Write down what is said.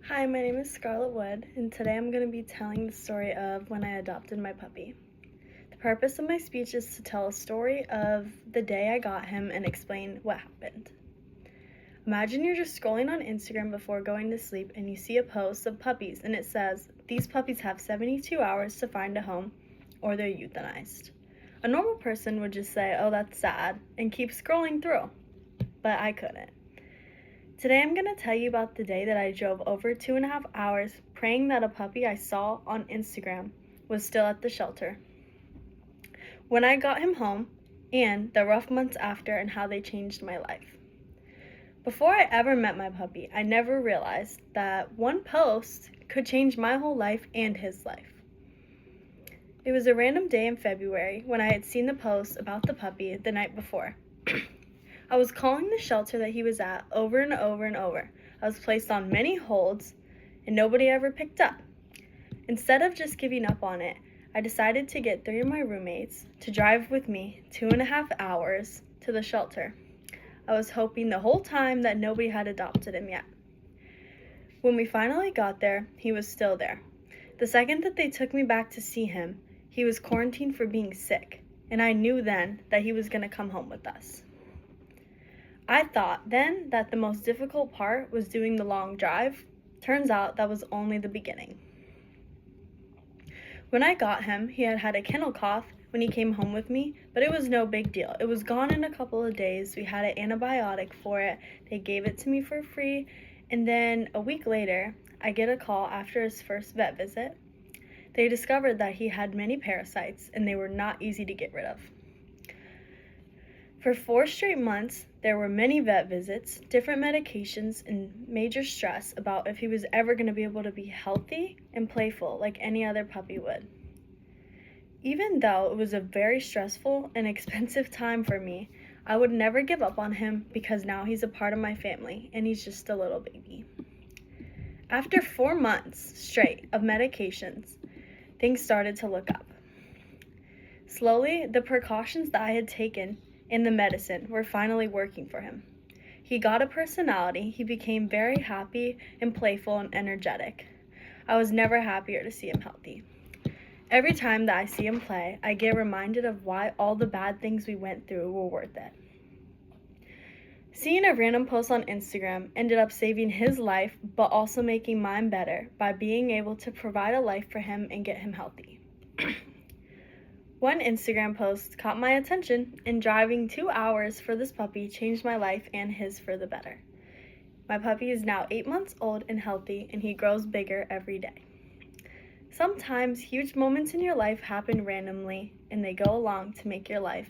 Hi, my name is Scarlett Wood, and today I'm going to be telling the story of when I adopted my puppy. The purpose of my speech is to tell a story of the day I got him and explain what happened. Imagine you're just scrolling on Instagram before going to sleep and you see a post of puppies and it says, "These puppies have 72 hours to find a home or they're euthanized." A normal person would just say, "Oh, that's sad," and keep scrolling through, but I couldn't. Today I'm going to tell you about the day that I drove over 2.5 hours praying that a puppy I saw on Instagram was still at the shelter. When I got him home, and the rough months after and how they changed my life. Before I ever met my puppy, I never realized that one post could change my whole life and his life. It was a random day in February when I had seen the post about the puppy the night before. I was calling the shelter that he was at over and over and over. I was placed on many holds, and nobody ever picked up. Instead of just giving up on it, I decided to get 3 of my roommates to drive with me 2.5 hours to the shelter. I was hoping the whole time that nobody had adopted him yet. When we finally got there, he was still there. The second that they took me back to see him, he was quarantined for being sick, and I knew then that he was going to come home with us. I thought then that the most difficult part was doing the long drive. Turns out that was only the beginning. When I got him, he had had a kennel cough when he came home with me, but it was no big deal. It was gone in a couple of days. We had an antibiotic for it. They gave it to me for free, and then a week later, I get a call after his first vet visit. They discovered that he had many parasites, and they were not easy to get rid of. For 4 straight months, there were many vet visits, different medications, and major stress about if he was ever going to be able to be healthy and playful like any other puppy would. Even though it was a very stressful and expensive time for me, I would never give up on him because now he's a part of my family and he's just a little baby. After 4 months straight of medications, things started to look up. Slowly, the precautions that I had taken and the medicine were finally working for him. He got a personality. He became very happy and playful and energetic. I was never happier to see him healthy. Every time that I see him play, I get reminded of why all the bad things we went through were worth it. Seeing a random post on Instagram ended up saving his life, but also making mine better by being able to provide a life for him and get him healthy. One Instagram post caught my attention, and driving 2 hours for this puppy changed my life and his for the better. My puppy is now 8 months old and healthy, and he grows bigger every day. Sometimes huge moments in your life happen randomly, and they go along to make your life